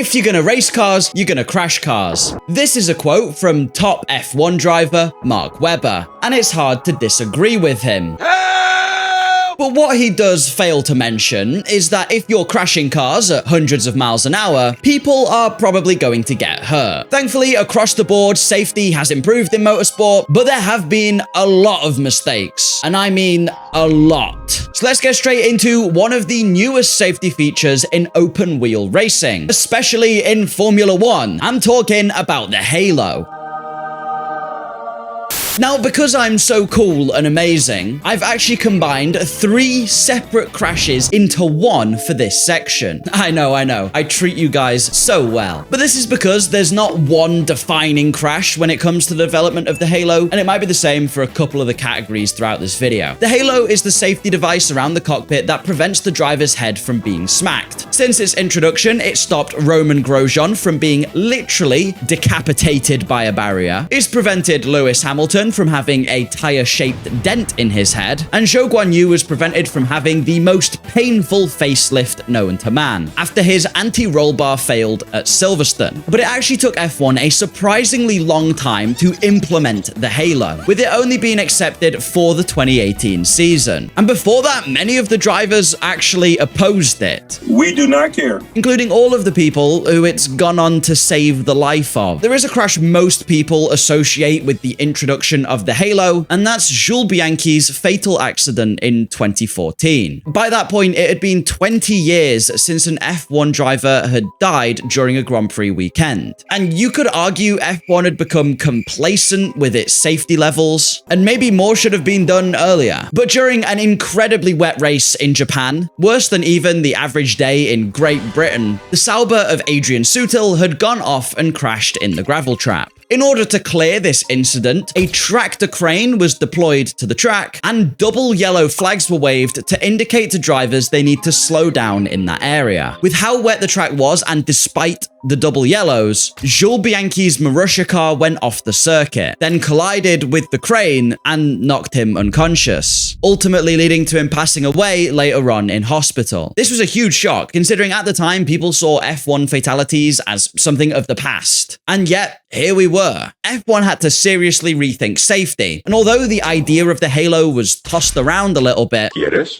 If you're gonna race cars, you're gonna crash cars. This is a quote from top F1 driver Mark Webber, and it's hard to disagree with him. But what he does fail to mention is that if you're crashing cars at hundreds of miles an hour, people are probably going to get hurt. Thankfully, across the board, safety has improved in motorsport, but there have been a lot of mistakes. And I mean a lot. So let's get straight into one of the newest safety features in open wheel racing, especially in Formula One. I'm talking about the halo. Now, because I'm so cool and amazing, I've actually combined 3 separate crashes into one for this section. I know, I treat you guys so well. But this is because there's not one defining crash when it comes to the development of the halo, and it might be the same for a couple of the categories throughout this video. The halo is the safety device around the cockpit that prevents the driver's head from being smacked. Since its introduction, it stopped Roman Grosjean from being literally decapitated by a barrier. It's prevented Lewis Hamilton from having a tire-shaped dent in his head, and Zhou Guanyu was prevented from having the most painful facelift known to man, after his anti-roll bar failed at Silverstone. But it actually took F1 a surprisingly long time to implement the halo, with it only being accepted for the 2018 season. And before that, many of the drivers actually opposed it. We do not care. Including all of the people who it's gone on to save the life of. There is a crash most people associate with the introduction of the halo, and that's Jules Bianchi's fatal accident in 2014. By that point, it had been 20 years since an F1 driver had died during a Grand Prix weekend. And you could argue F1 had become complacent with its safety levels, and maybe more should have been done earlier. But during an incredibly wet race in Japan, worse than even the average day in Great Britain, the Sauber of Adrian Sutil had gone off and crashed in the gravel trap. In order to clear this incident, a tractor crane was deployed to the track, and double yellow flags were waved to indicate to drivers they need to slow down in that area. With how wet the track was, and despite the double yellows, Jules Bianchi's Marussia car went off the circuit, then collided with the crane and knocked him unconscious, ultimately leading to him passing away later on in hospital. This was a huge shock, considering at the time people saw F1 fatalities as something of the past. And yet, here we were. F1 had to seriously rethink safety, and although the idea of the halo was tossed around a little bit,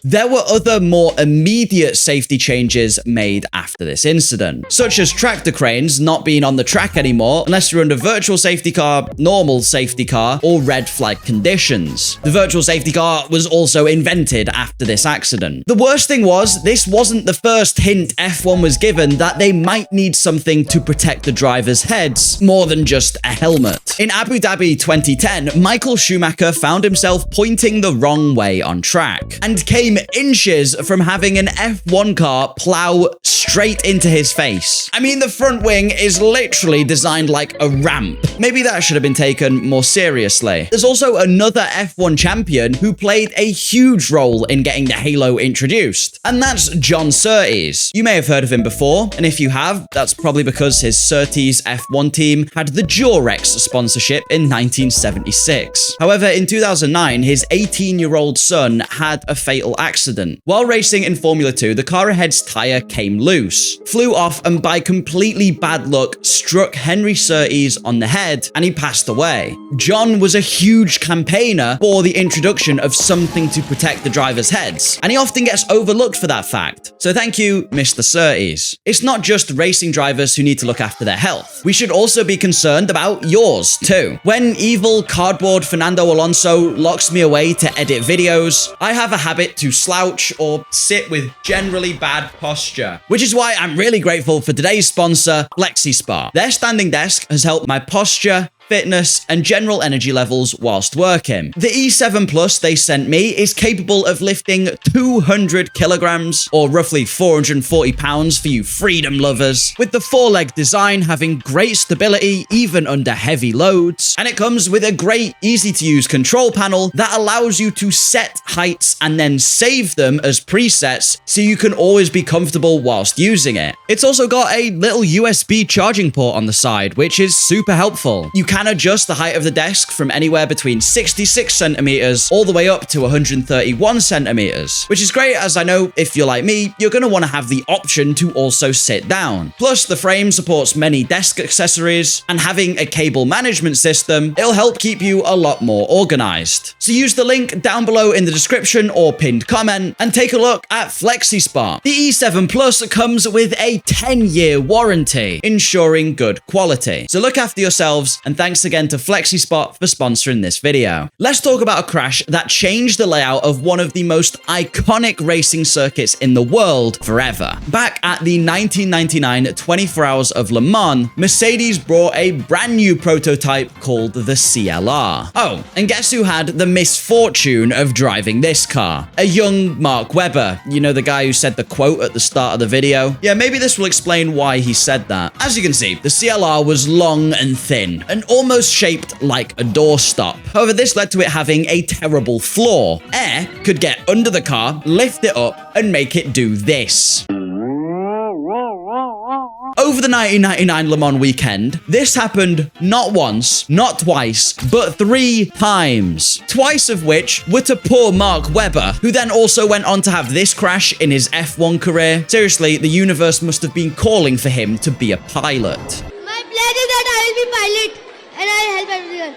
there were other more immediate safety changes made after this incident, such as tractor cranes not being on the track anymore unless you're under virtual safety car, normal safety car, or red flag conditions. The virtual safety car was also invented after this accident. The worst thing was, this wasn't the first hint F1 was given that they might need something to protect the drivers' heads more than just a helmet. In Abu Dhabi 2010, Michael Schumacher found himself pointing the wrong way on track and came inches from having an F1 car plow straight into his face. I mean, the front wing is literally designed like a ramp. Maybe that should have been taken more seriously. There's also another F1 champion who played a huge role in getting the halo introduced, and that's John Surtees. You may have heard of him before, and if you have, that's probably because his Surtees F1 team had the Durex sponsorship in 1976. However, in 2009, his 18-year-old son had a fatal accident. While racing in Formula 2, the car ahead's tire came loose, flew off, and by completely bad luck, struck Henry Surtees on the head, and he passed away. John was a huge campaigner for the introduction of something to protect the drivers' heads, and he often gets overlooked for that fact. So thank you, Mr. Surtees. It's not just racing drivers who need to look after their health. We should also be concerned about yours too. When evil cardboard Fernando Alonso locks me away to edit videos, I have a habit to slouch or sit with generally bad posture, which is why I'm really grateful for today's sponsor, FlexiSpa. Their standing desk has helped my posture, fitness, and general energy levels whilst working. The E7 Plus they sent me is capable of lifting 200 kilograms, or roughly 440 pounds for you freedom lovers, with the four-leg design having great stability even under heavy loads, and it comes with a great, easy-to-use control panel that allows you to set heights and then save them as presets so you can always be comfortable whilst using it. It's also got a little USB charging port on the side, which is super helpful. You can can adjust the height of the desk from anywhere between 66 centimeters all the way up to 131 centimeters, which is great, as I know if you're like me, you're going to want to have the option to also sit down. Plus, the frame supports many desk accessories, and having a cable management system, it'll help keep you a lot more organized. So use the link down below in the description or pinned comment and take a look at FlexiSpot. The E7 Plus comes with a 10-year warranty, ensuring good quality. So look after yourselves, and thanks again to FlexiSpot for sponsoring this video. Let's talk about a crash that changed the layout of one of the most iconic racing circuits in the world forever. Back at the 1999 24 Hours of Le Mans, Mercedes brought a brand new prototype called the CLR. Oh, and guess who had the misfortune of driving this car? A young Mark Webber. You know, the guy who said the quote at the start of the video? Yeah, maybe this will explain why he said that. As you can see, the CLR was long and thin, and almost shaped like a doorstop. However, this led to it having a terrible flaw. Air could get under the car, lift it up, and make it do this. Over the 1999 Le Mans weekend, this happened not once, not twice, but 3 times. Twice of which were to poor Mark Webber, who then also went on to have this crash in his F1 career. Seriously, the universe must have been calling for him to be a pilot. My plan is that I will be pilot, and I'll help everyone.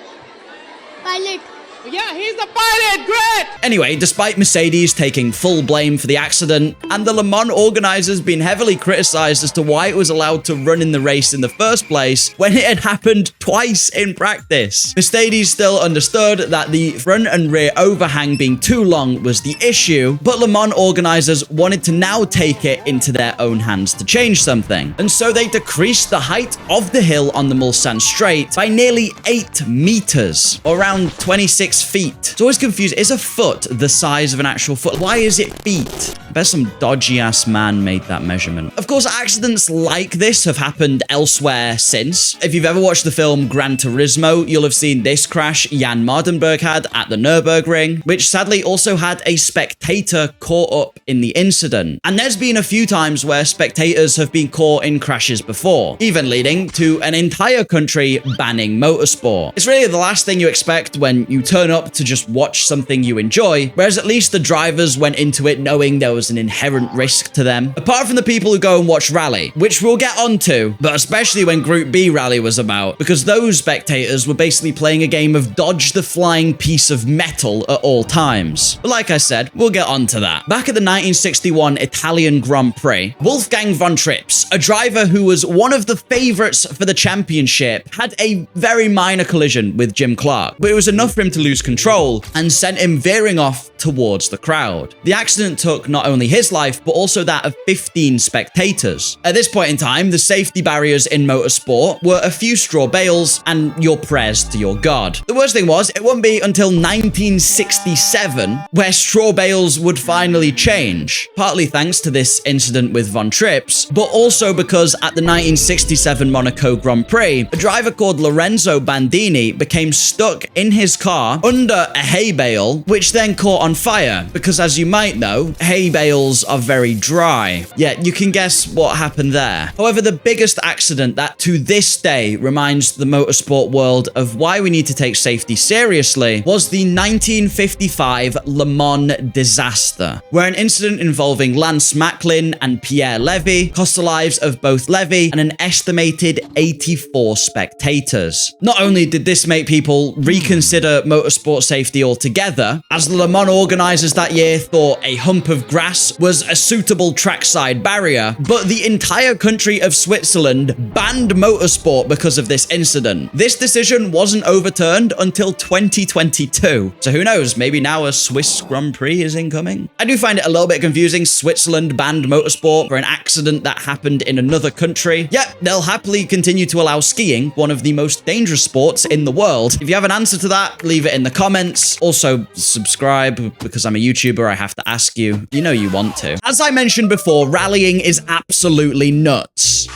Pilot. Yeah, he's the pilot, great! Anyway, despite Mercedes taking full blame for the accident, and the Le Mans organizers being heavily criticized as to why it was allowed to run in the race in the first place when it had happened twice in practice, Mercedes still understood that the front and rear overhang being too long was the issue, but Le Mans organizers wanted to now take it into their own hands to change something. And so they decreased the height of the hill on the Mulsanne Straight by nearly 8 meters, or around 26 feet. It's always confused. Is a foot the size of an actual foot? Why is it feet? I bet some dodgy ass man made that measurement. Of course, accidents like this have happened elsewhere since. If you've ever watched the film Gran Turismo, you'll have seen this crash Jan Mardenberg had at the Nürburgring, which sadly also had a spectator caught up in the incident. And there's been a few times where spectators have been caught in crashes before, even leading to an entire country banning motorsport. It's really the last thing you expect when you turn up to just watch something you enjoy, whereas at least the drivers went into it knowing there was an inherent risk to them. Apart from the people who go and watch Rally, which we'll get onto, but especially when Group B Rally was about, because those spectators were basically playing a game of dodge the flying piece of metal at all times. But like I said, we'll get onto that. Back at the 1961 Italian Grand Prix, Wolfgang von Trips, a driver who was one of the favorites for the championship, had a very minor collision with Jim Clark, but it was enough for him to lose control and sent him veering off towards the crowd. The accident took not only his life, but also that of 15 spectators. At this point in time, the safety barriers in motorsport were a few straw bales and your prayers to your God. The worst thing was, it wouldn't be until 1967 where straw bales would finally change, partly thanks to this incident with Von Trips, but also because at the 1967 Monaco Grand Prix, a driver called Lorenzo Bandini became stuck in his car under a hay bale, which then caught on fire, because as you might know, hay bales are very dry. Yeah, you can guess what happened there. However, the biggest accident that to this day reminds the motorsport world of why we need to take safety seriously was the 1955 Le Mans disaster, where an incident involving Lance Macklin and Pierre Levy cost the lives of both Levy and an estimated 84 spectators. Not only did this make people reconsider motorsport safety altogether, as the Le Mans organizers that year thought a hump of grass was a suitable trackside barrier, but the entire country of Switzerland banned motorsport because of this incident. This decision wasn't overturned until 2022. So who knows, maybe now a Swiss Grand Prix is incoming? I do find it a little bit confusing. Switzerland banned motorsport for an accident that happened in another country. Yep, they'll happily continue to allow skiing, one of the most dangerous sports in the world. If you have an answer to that, leave it in the comments. Also, subscribe, because I'm a YouTuber, I have to ask you. You know you want to. As I mentioned before, rallying is absolutely nuts.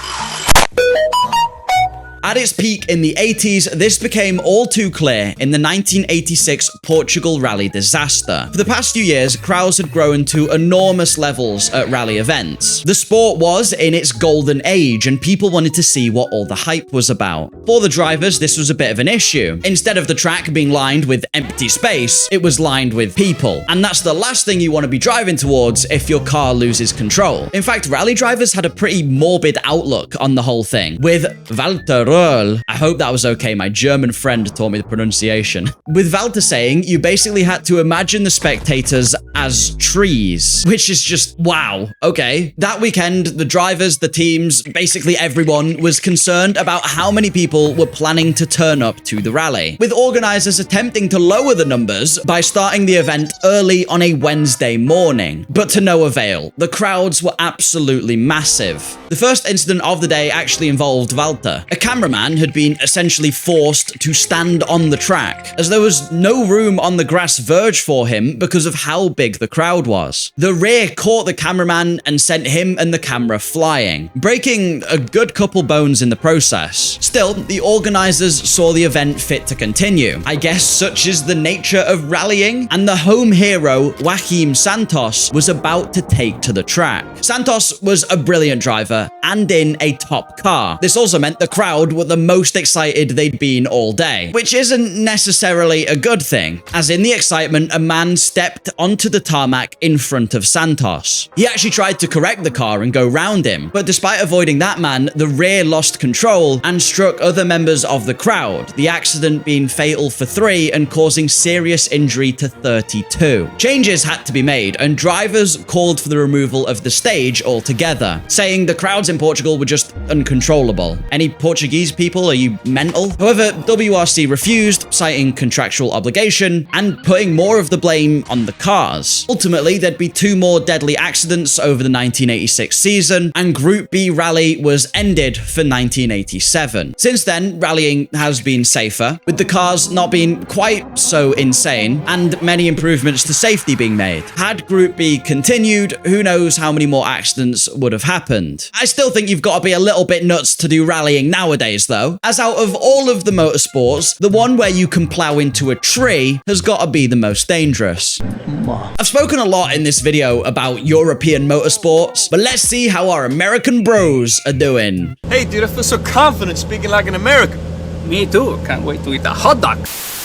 At its peak in the 80s, this became all too clear in the 1986 Portugal Rally disaster. For the past few years, crowds had grown to enormous levels at rally events. The sport was in its golden age, and people wanted to see what all the hype was about. For the drivers, this was a bit of an issue. Instead of the track being lined with empty space, it was lined with people. And that's the last thing you want to be driving towards if your car loses control. In fact, rally drivers had a pretty morbid outlook on the whole thing, with Walter Röhrl, I hope that was okay, my German friend taught me the pronunciation, with Walter saying you basically had to imagine the spectators as trees, which is just, wow, okay. That weekend, the drivers, the teams, basically everyone was concerned about how many people were planning to turn up to the rally, with organizers attempting to lower the numbers by starting the event early on a Wednesday morning, but to no avail. The crowds were absolutely massive. The first incident of the day actually involved Walter. A cameraman had been essentially forced to stand on the track, as there was no room on the grass verge for him because of how big the crowd was. The rear caught the cameraman and sent him and the camera flying, breaking a good couple bones in the process. Still, the organizers saw the event fit to continue. I guess such is the nature of rallying, and the home hero, Joaquim Santos, was about to take to the track. Santos was a brilliant driver and in a top car. This also meant the crowd were the most excited they'd been all day, which isn't necessarily a good thing, as in the excitement, a man stepped onto the tarmac in front of Santos. He actually tried to correct the car and go round him, but despite avoiding that man, the rear lost control and struck other members of the crowd, the accident being fatal for 3 and causing serious injury to 32. Changes had to be made, and drivers called for the removal of the stage altogether, saying the crowds in Portugal were just uncontrollable. Any Portuguese people, are you mental? However, WRC refused, citing contractual obligation and putting more of the blame on the cars. Ultimately, there'd be 2 more deadly accidents over the 1986 season, and Group B rally was ended for 1987. Since then, rallying has been safer, with the cars not being quite so insane, and many improvements to safety being made. Had Group B continued, who knows how many more accidents would have happened. I still think you've got to be a little bit nuts to do rallying nowadays though, as out of all of the motorsports, the one where you can plow into a tree has got to be the most dangerous. I've spoken a lot in this video about European motorsports, but let's see how our American bros are doing. Hey dude, I feel so confident speaking like an American. Me too. Can't wait to eat a hot dog.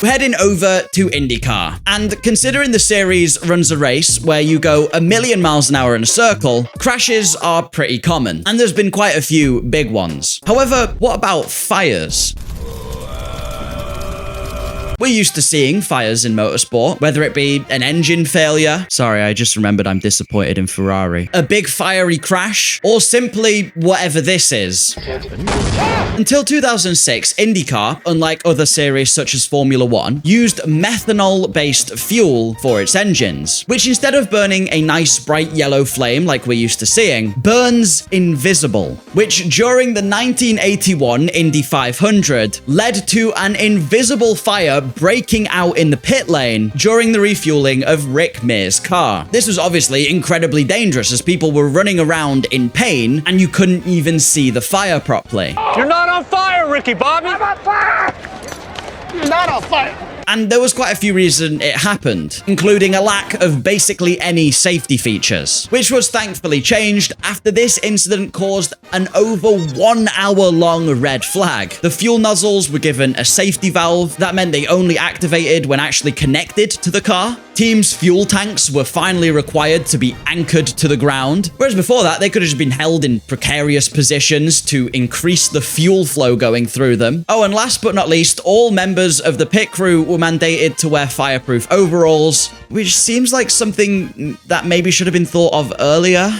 We're heading over to IndyCar, and considering the series runs a race where you go 1,000,000 miles an hour in a circle, crashes are pretty common, and there's been quite a few big ones. However, what about fires? We're used to seeing fires in motorsport, whether it be an engine failure. Sorry, I just remembered I'm disappointed in Ferrari. A big fiery crash, or simply whatever this is. Until 2006, IndyCar, unlike other series such as Formula 1, used methanol-based fuel for its engines, which instead of burning a nice bright yellow flame like we're used to seeing, burns invisible, which during the 1981 Indy 500 led to an invisible fire breaking out in the pit lane during the refueling of Rick Mears' car. This was obviously incredibly dangerous as people were running around in pain and you couldn't even see the fire properly. You're not on fire, Ricky Bobby. I'm on fire. You're not on fire. And there was quite a few reasons it happened, including a lack of basically any safety features, which was thankfully changed after this incident caused an over 1 hour long red flag. The fuel nozzles were given a safety valve that meant they only activated when actually connected to the car. Teams' fuel tanks were finally required to be anchored to the ground, whereas before that they could have just been held in precarious positions to increase the fuel flow going through them. Oh, and last but not least, all members of the pit crew were mandated to wear fireproof overalls, which seems like something that maybe should have been thought of earlier.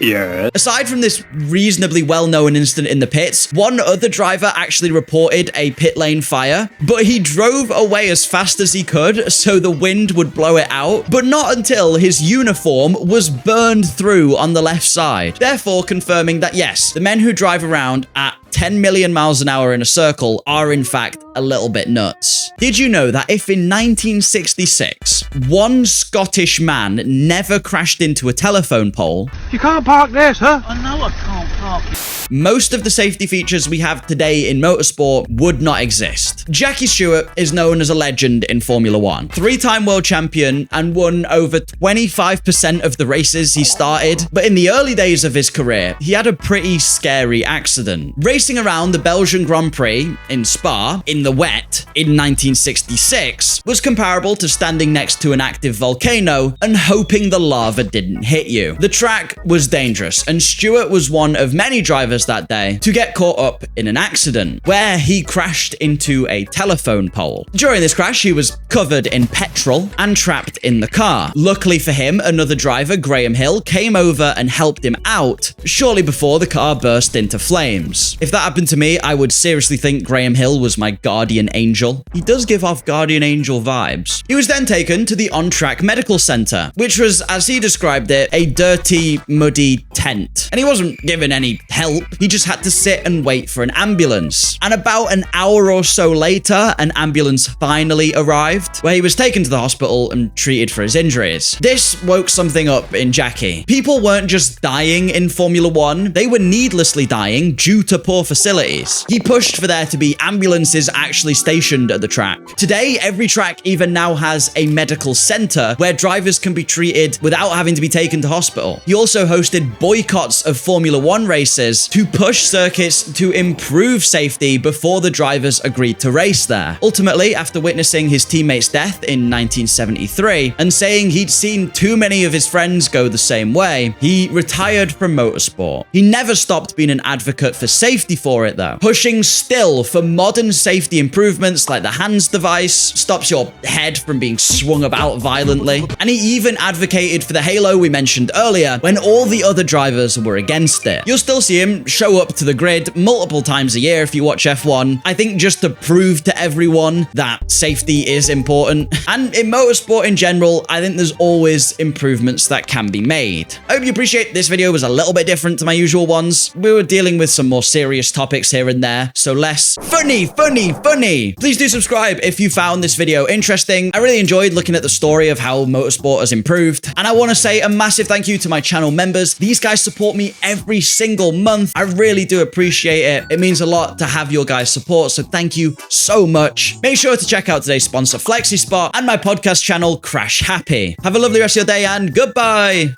Yeah. Aside from this reasonably well-known incident in the pits, one other driver actually reported a pit lane fire, but he drove away as fast as he could so the wind would blow it out, but not until his uniform was burned through on the left side, therefore confirming that yes, the men who drive around at 10 million miles an hour in a circle are in fact a little bit nuts. Did you know that if in 1966, one Scottish man never crashed into a telephone pole, You can't park this, huh? I know I can't park. most of the safety features we have today in motorsport would not exist. Jackie Stewart is known as a legend in Formula One. Three-time world champion and won over 25% of the races he started. But in the early days of his career, he had a pretty scary accident. Racing around the Belgian Grand Prix in Spa, in the wet, in 1966, was comparable to standing next to an active volcano and hoping the lava didn't hit you. The track was dangerous, and Stewart was one of many drivers that day to get caught up in an accident where he crashed into a telephone pole. During this crash, he was covered in petrol and trapped in the car. Luckily for him, another driver, Graham Hill, came over and helped him out shortly before the car burst into flames. If that happened to me, I would seriously think Graham Hill was my guardian angel. He does give off guardian angel vibes. He was then taken to the on-track medical center, which was, as he described it, a dirty, muddy tent. And he wasn't given any help. He just had to sit and wait for an ambulance. And about an hour or so later, an ambulance finally arrived, where he was taken to the hospital and treated for his injuries. This woke something up in Jackie. People weren't just dying in Formula One, they were needlessly dying due to poor facilities. He pushed for there to be ambulances actually stationed at the track. Today, every track even now has a medical center where drivers can be treated without having to be taken to hospital. He also hosted boycotts of Formula One races to push circuits to improve safety before the drivers agreed to race there. Ultimately, after witnessing his teammate's death in 1973 and saying he'd seen too many of his friends go the same way, he retired from motorsport. He never stopped being an advocate for safety for it though, pushing still for modern safety improvements like the hands device, stops your head from being swung about violently, and he even advocated for the halo we mentioned earlier when all the other drivers were against it. You'll still see him show up to the grid multiple times a year if you watch F1, I think just to prove to everyone that safety is important. And in motorsport in general, I think there's always improvements that can be made. I hope you appreciate this video was a little bit different to my usual ones. We were dealing with some more serious topics here and there, so less funny. Please do subscribe if you found this video interesting. I really enjoyed looking at the story of how motorsport has improved. And I want to say a massive thank you to my channel members. These guys support me every single month. I really do appreciate it. It means a lot to have your guys' support, so thank you so much. Make sure to check out today's sponsor, FlexiSpot, and my podcast channel, Crash Happy. Have a lovely rest of your day and goodbye.